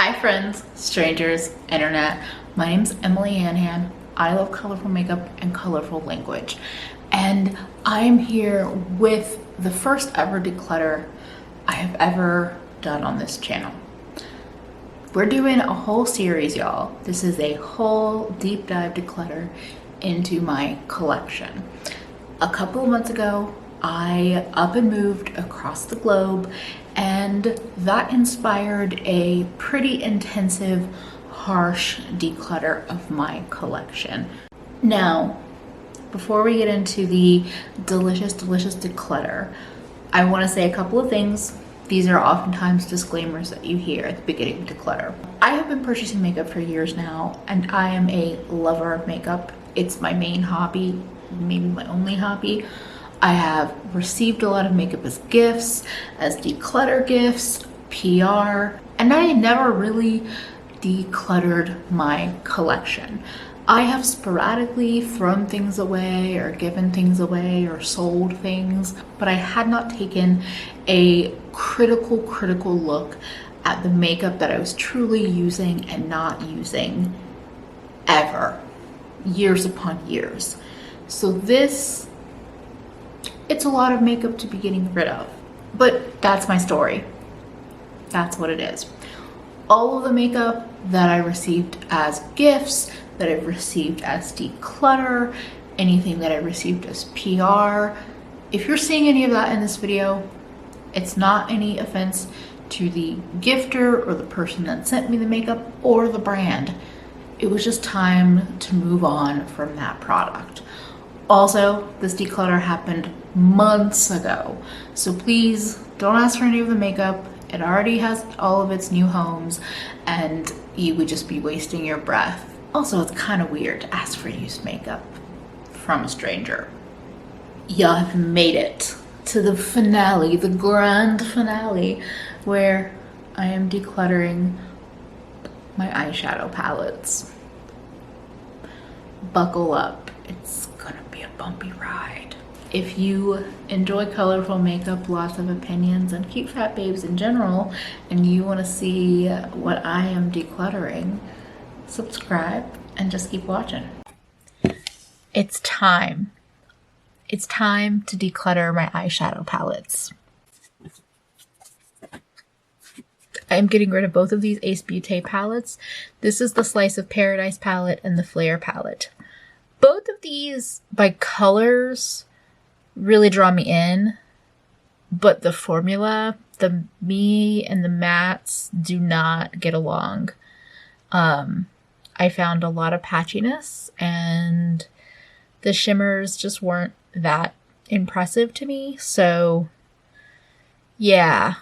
Hi friends, strangers, internet. My name's EmilyHanhan. I love colorful makeup and colorful language. And I'm here with the first ever declutter I have ever done on this channel. We're doing a whole series, y'all. This is a whole deep dive declutter into my collection. A couple of months ago, I up and moved across the globe, and that inspired a pretty intensive, harsh declutter of my collection. Now, before we get into the delicious declutter, I want to say a couple of things. These are oftentimes disclaimers that you hear at the beginning of declutter. I have been purchasing makeup for years now, and I am a lover of makeup. It's my main hobby, maybe my only hobby. I have received a lot of makeup as gifts, as declutter gifts, PR, and I never really decluttered my collection. I have sporadically thrown things away or given things away or sold things, but I had not taken a critical look at the makeup that I was truly using and not using ever, years upon years. So it's a lot of makeup to be getting rid of, but that's my story. That's what it is. All of the makeup that I received as gifts, that I've received as declutter, anything that I received as PR, if you're seeing any of that in this video, it's not any offense to the gifter or the person that sent me the makeup or the brand. It was just time to move on from that product. Also, this declutter happened months ago, so please don't ask for any of the makeup. It already has all of its new homes, and you would just be wasting your breath. Also, it's kind of weird to ask for used makeup from a stranger. Y'all have made it to the finale, the grand finale, where I am decluttering my eyeshadow palettes. Buckle up, it's gonna be a bumpy ride. If you enjoy colorful makeup, lots of opinions, and cute fat babes in general, and you want to see what I am decluttering, subscribe and just keep watching. It's time. It's time to declutter my eyeshadow palettes. I'm getting rid of both of these Ace Beauté palettes. This is the Slice of Paradise palette and the Flare palette. Both of these, by colors, really draw me in, but the formula, me and the mattes do not get along. I found a lot of patchiness, and the shimmers just weren't that impressive to me. So yeah,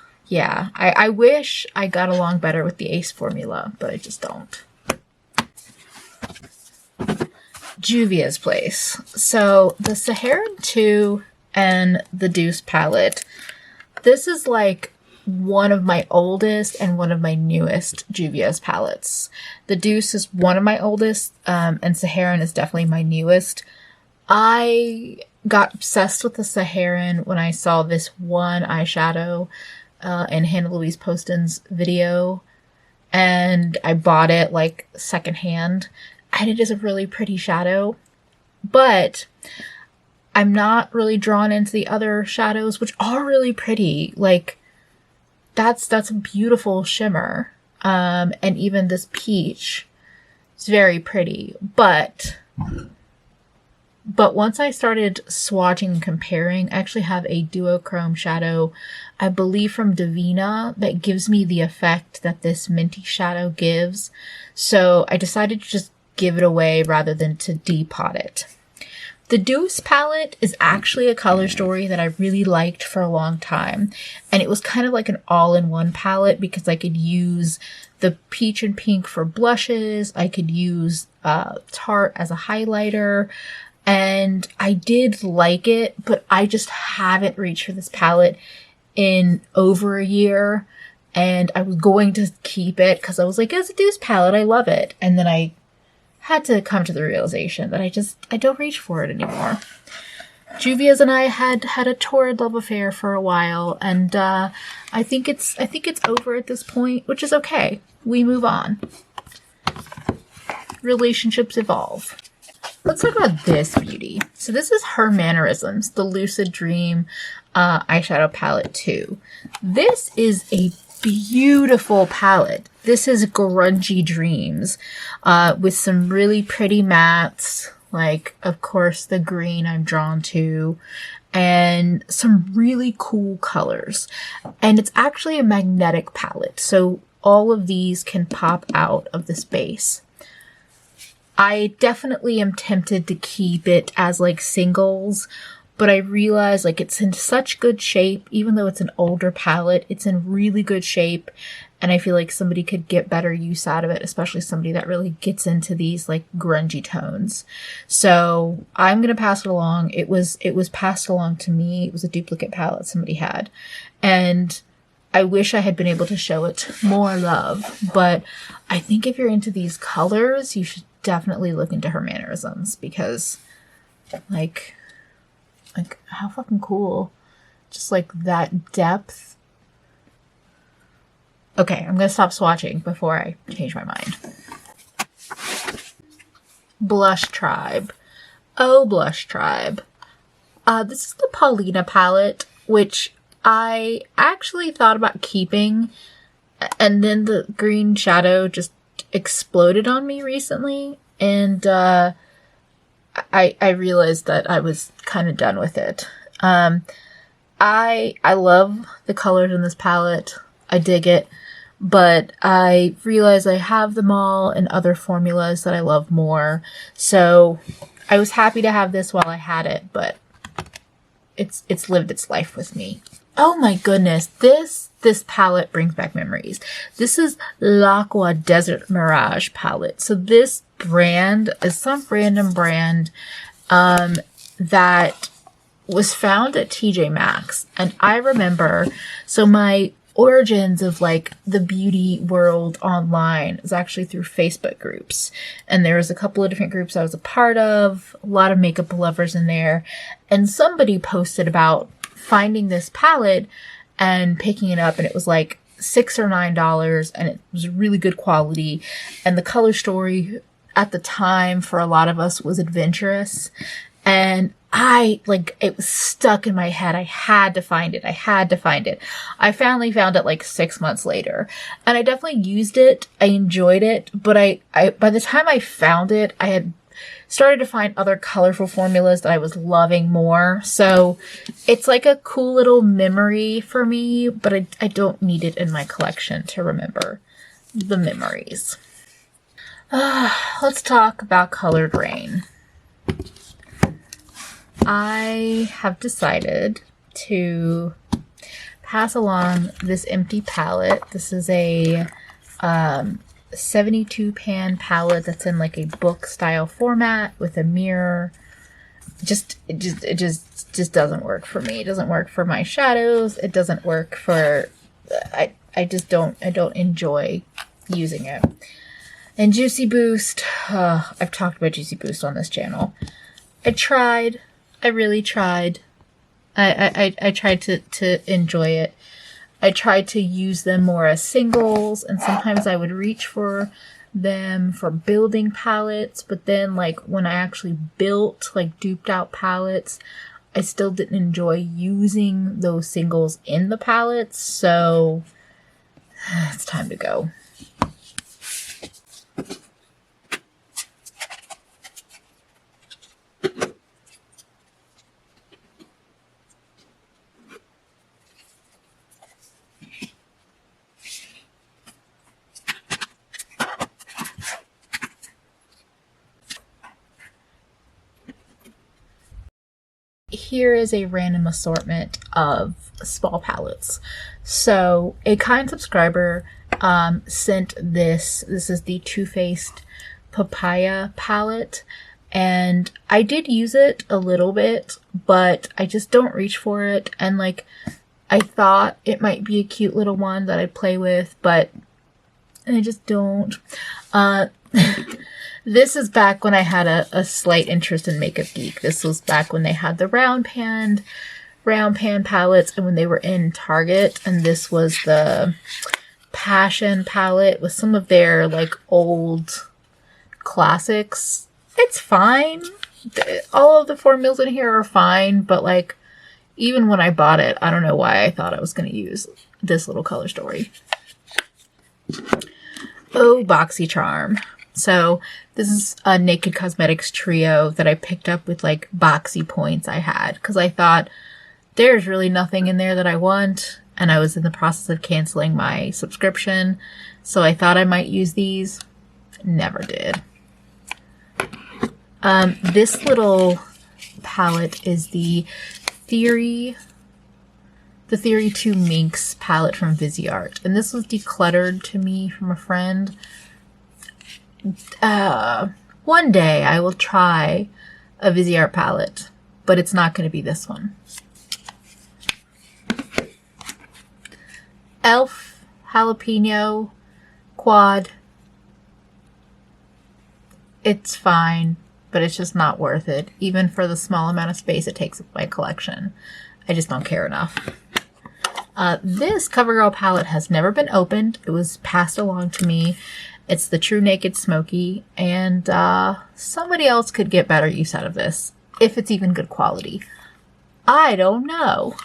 I wish I got along better with the Ace formula, but I just don't. Juvia's Place. So the Saharan 2 and the Deuce palette. This is like one of my oldest and one of my newest Juvia's palettes. The Deuce is one of my oldest, and Saharan is definitely my newest. I got obsessed with the Saharan when I saw this one eyeshadow in Hannah Louise Poston's video, and I bought it like secondhand. And it is a really pretty shadow, but I'm not really drawn into the other shadows, which are really pretty. Like, that's a beautiful shimmer. And even this peach is very pretty. But once I started swatching and comparing, I actually have a duochrome shadow, I believe from Divina, that gives me the effect that this minty shadow gives. So I decided to just give it away rather than to depot it. The Deuce palette is actually a color story that I really liked for a long time, and it was kind of like an all-in-one palette because I could use the peach and pink for blushes, I could use Tarte as a highlighter, and I did like it, but I just haven't reached for this palette in over a year, and I was going to keep it because I was like, it's a Deuce palette, I love it, and then I had to come to the realization that I don't reach for it anymore. Juvia's and I had a torrid love affair for a while, and I think it's over at this point, which is okay. We move on. Relationships evolve. Let's talk about this beauty. So this is her mannerisms, the Lucid Dream eyeshadow palette 2. This is a beautiful palette. This is Grungy Dreams with some really pretty mattes, like of course the green I'm drawn to, and some really cool colors. And it's actually a magnetic palette, so all of these can pop out of this base. I definitely am tempted to keep it as like singles, but I realize like it's in such good shape. Even though it's an older palette, it's in really good shape, and I feel like somebody could get better use out of it, especially somebody that really gets into these like grungy tones. So I'm gonna pass it along. It was passed along to me. It was a duplicate palette somebody had, and I wish I had been able to show it more love. But I think if you're into these colors, you should definitely look into her mannerisms, because like how fucking cool. Just like that depth. Okay, I'm gonna stop swatching before I change my mind. Blush Tribe. Oh, Blush Tribe. This is the Paulina palette, which I actually thought about keeping, and then the green shadow just exploded on me recently, and I realized that I was kind of done with it. I love the colors in this palette. I dig it, but I realize I have them all in other formulas that I love more. So I was happy to have this while I had it, but it's lived its life with me. Oh my goodness, this palette brings back memories. This is L'Aqua Desert Mirage palette. So this brand is some random brand that was found at TJ Maxx. And I remember, so my origins of like the beauty world online is actually through Facebook groups. And there was a couple of different groups I was a part of, a lot of makeup lovers in there. And somebody posted about finding this palette and picking it up, and it was like $6 or $9, and it was really good quality. And the color story at the time for a lot of us was adventurous, and it was stuck in my head. I had to find it. I finally found it like 6 months later, and I definitely used it. I enjoyed it, but I by the time I found it, I had started to find other colorful formulas that I was loving more. So it's like a cool little memory for me, but I don't need it in my collection to remember the memories. Let's talk about Colored Rain. I have decided to pass along this empty palette. This is a 72 pan palette that's in like a book style format with a mirror. It just doesn't work for me. It doesn't work for my shadows. It doesn't work for, I don't enjoy using it. And Juicy Boost, I've talked about Juicy Boost on this channel. I really tried. I tried to enjoy it. I tried to use them more as singles, and sometimes I would reach for them for building palettes, but then like when I actually built like duped out palettes, I still didn't enjoy using those singles in the palettes, so it's time to go. Here is a random assortment of small palettes. So a kind subscriber sent this. This is the Too Faced Papaya palette, and I did use it a little bit, but I just don't reach for it. And like, I thought it might be a cute little one that I'd play with, but I just don't. This is back when I had a slight interest in Makeup Geek. This was back when they had the round pan palettes and when they were in Target. And this was the Passion palette with some of their like old classics. It's fine. All of the formulas in here are fine, but like even when I bought it, I don't know why I thought I was going to use this little color story. Oh, BoxyCharm. So this is a Naked Cosmetics trio that I picked up with like boxy points I had because I thought there's really nothing in there that I want, and I was in the process of canceling my subscription, so I thought I might use these. Never did. This little palette is the Theory 2 Minx palette from Viseart, and this was decluttered to me from a friend. One day I will try a Viseart palette, but it's not going to be this one. Elf Jalapeno Quad. It's fine, but it's just not worth it. Even for the small amount of space it takes up my collection. I just don't care enough. This CoverGirl palette has never been opened. It was passed along to me. It's the True Naked Smoky, and somebody else could get better use out of this, if it's even good quality. I don't know.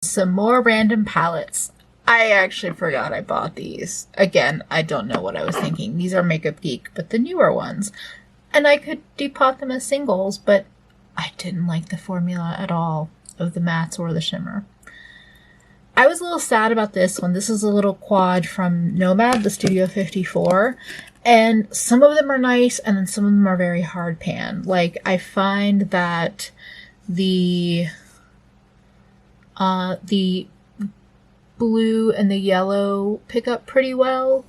Some more random palettes. I actually forgot I bought these. Again, I don't know what I was thinking. These are Makeup Geek, but the newer ones. And I could depot them as singles, but I didn't like the formula at all of the mattes or the shimmer. I was a little sad about this one. This is a little quad from Nomad, the Studio 54. And some of them are nice, and then some of them are very hard pan. Like, I find that the blue and the yellow pick up pretty well,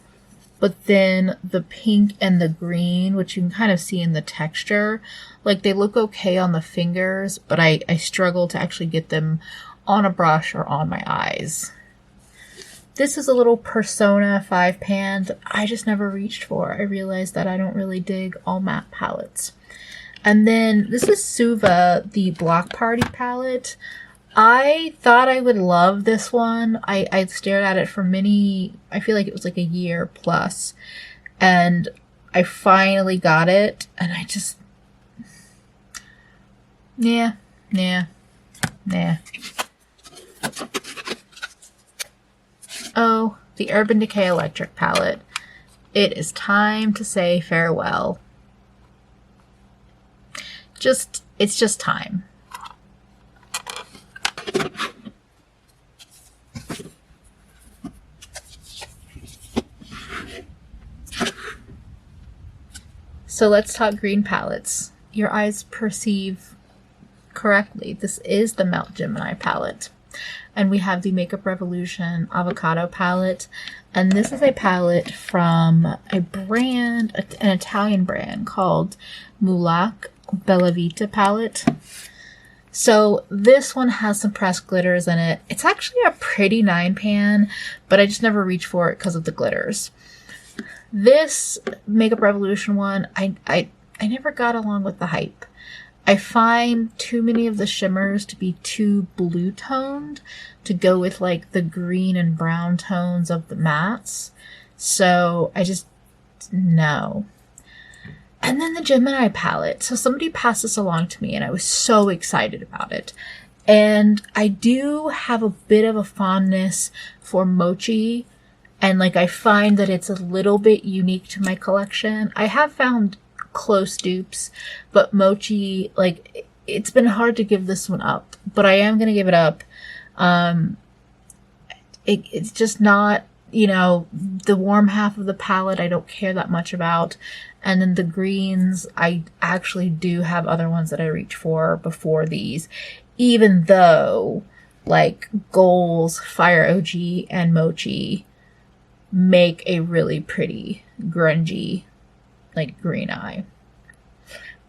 but then the pink and the green, which you can kind of see in the texture, like they look okay on the fingers, but I struggle to actually get them on a brush or on my eyes. This is a little Persona 5 pan that I just never reached for. I realized that I don't really dig all matte palettes. And then this is Suva, the Block Party palette. I thought I would love this one. I stared at it for I feel like it was like a year plus. And I finally got it. And I just, nah. Oh, the Urban Decay Electric palette. It is time to say farewell. It's just time. So let's talk green palettes. Your eyes perceive correctly. This is the Melt Gemini palette. And we have the Makeup Revolution Avocado palette. And this is a palette from a brand, an Italian brand called Mulac Bella Vita palette. So this one has some pressed glitters in it. It's actually a pretty 9 pan, but I just never reached for it because of the glitters. This Makeup Revolution one, I never got along with the hype. I find too many of the shimmers to be too blue toned to go with like the green and brown tones of the mattes. So I just, no. And then the Gemini palette. So somebody passed this along to me and I was so excited about it. And I do have a bit of a fondness for Mochi. And like I find that it's a little bit unique to my collection. I have found close dupes, but Mochi, like, it's been hard to give this one up. But I am going to give it up. It's just not, you know, the warm half of the palette I don't care that much about. And then the greens, I actually do have other ones that I reach for before these. Even though like Goals, Fire OG, and Mochi make a really pretty grungy like green eye.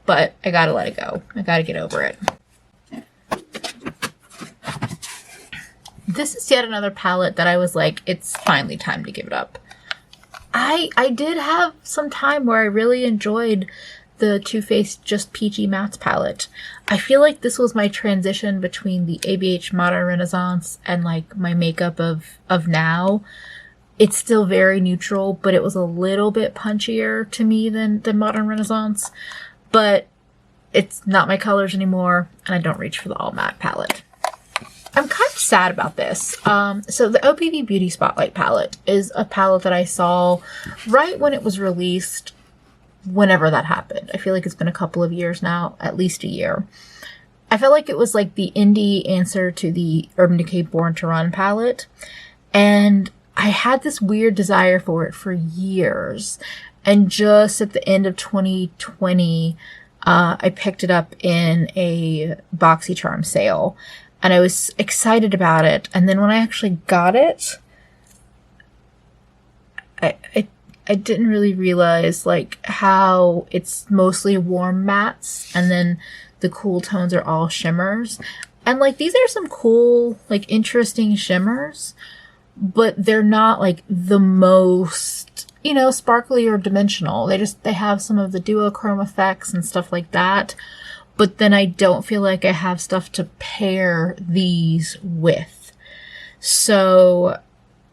But I gotta let it go. I gotta get over it. This is yet another palette that I was like, it's finally time to give it up. I did have some time where I really enjoyed the Too Faced Just Peachy Mattes palette. I feel like this was my transition between the ABH Modern Renaissance and like my makeup of now. It's still very neutral, but it was a little bit punchier to me than Modern Renaissance. But it's not my colors anymore, and I don't reach for the all matte palette. I'm kind of sad about this. So the OPV Beauty Spotlight palette is a palette that I saw right when it was released, whenever that happened. I feel like it's been a couple of years now, at least a year. I felt like it was like the indie answer to the Urban Decay Born to Run palette. And I had this weird desire for it for years. And just at the end of 2020, I picked it up in a BoxyCharm sale. And I was excited about it. And then when I actually got it, I didn't really realize like how it's mostly warm mattes and then the cool tones are all shimmers. And like these are some cool, like interesting shimmers, but they're not like the most, you know, sparkly or dimensional. They have some of the duochrome effects and stuff like that. But then I don't feel like I have stuff to pair these with. So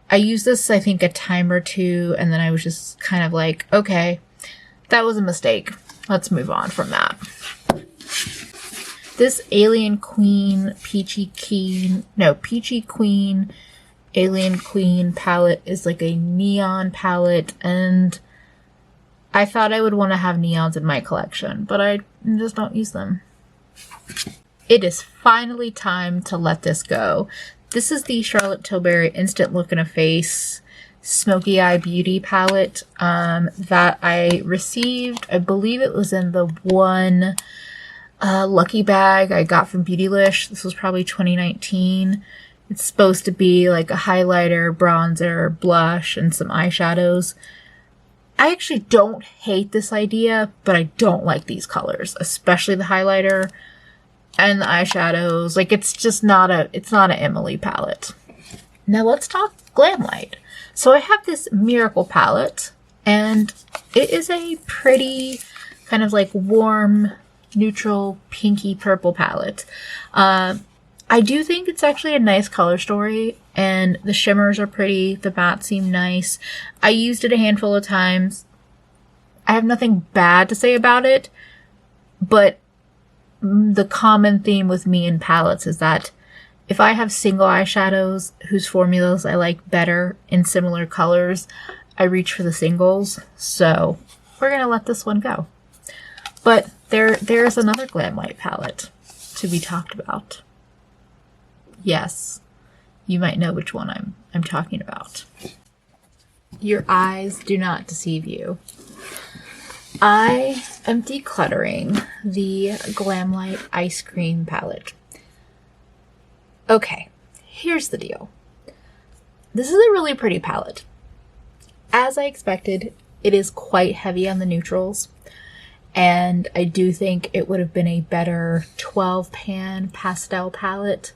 I used this, I think, a time or two, and then I was just kind of like, okay, that was a mistake. Let's move on from that. This Alien Queen Peachy Queen Alien Queen palette is like a neon palette, and I thought I would want to have neons in my collection, but I just don't use them. It is finally time to let this go. This is the Charlotte Tilbury Instant Look in a Face Smoky Eye Beauty palette that I received. I believe it was in the one lucky bag I got from Beautylish. This was probably 2019. It's supposed to be like a highlighter, bronzer, blush, and some eyeshadows. I actually don't hate this idea, but I don't like these colors, especially the highlighter and the eyeshadows. Like it's not an Emily palette. Now let's talk Glam Light. So I have this Miracle palette, and it is a pretty kind of like warm, neutral, pinky purple palette. I do think it's actually a nice color story, and the shimmers are pretty, the mattes seem nice. I used it a handful of times. I have nothing bad to say about it, but the common theme with me in palettes is that if I have single eyeshadows whose formulas I like better in similar colors, I reach for the singles. So we're going to let this one go. But there's another Glam Light palette to be talked about. Yes, you might know which one I'm talking about. Your eyes do not deceive you. I am decluttering the Glam Light Ice Cream palette. Okay, here's the deal. This is a really pretty palette. As I expected, it is quite heavy on the neutrals, and I do think it would have been a better 12 pan pastel palette.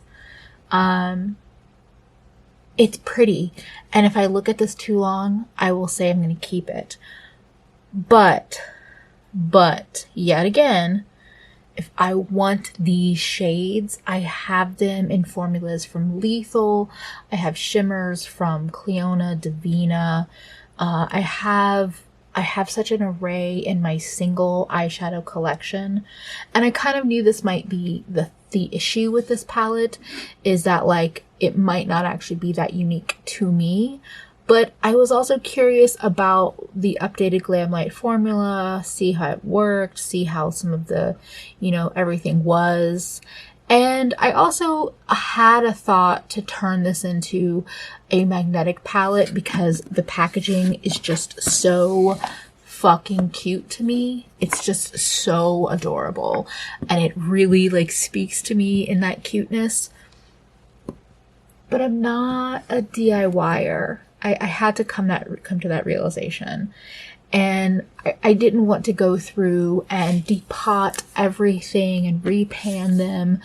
It's pretty, and if I look at this too long, I will say I'm going to keep it. But, yet again, if I want these shades, I have them in formulas from Lethal. I have shimmers from Cleona, Divina. I have such an array in my single eyeshadow collection. And I kind of knew this might be the issue with this palette, is that like it might not actually be that unique to me. But I was also curious about the updated Glam Light formula, see how it worked, see how some of the, everything was. And I also had a thought to turn this into a magnetic palette because the packaging is just so fucking cute to me. It's just so adorable. And it really like speaks to me in that cuteness. but I'm not a DIYer. I had to come to that realization. And I didn't want to go through and depot everything and repan them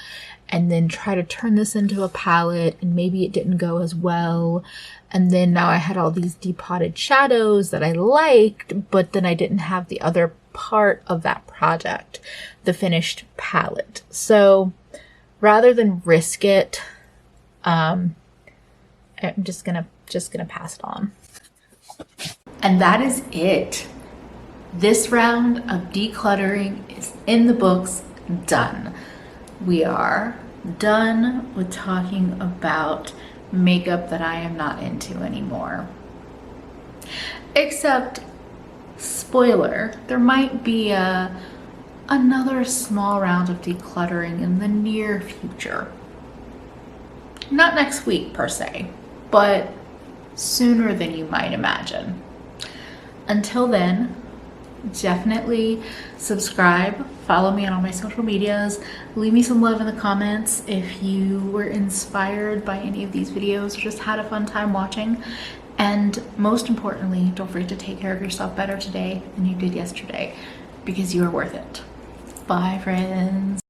and then try to turn this into a palette, and maybe it didn't go as well. And then now I had all these depotted shadows that I liked, but then I didn't have the other part of that project, the finished palette. So rather than risk it, I'm just gonna pass it on. And that is it. This round of decluttering is in the books, done. We are done with talking about makeup that I am not into anymore. Except, spoiler, there might be another small round of decluttering in the near future. Not next week per se, but sooner than you might imagine. Until then, definitely subscribe, follow me on all my social medias, leave me some love in the comments if you were inspired by any of these videos or just had a fun time watching. And most importantly, don't forget to take care of yourself better today than you did yesterday, because you are worth it. Bye, friends.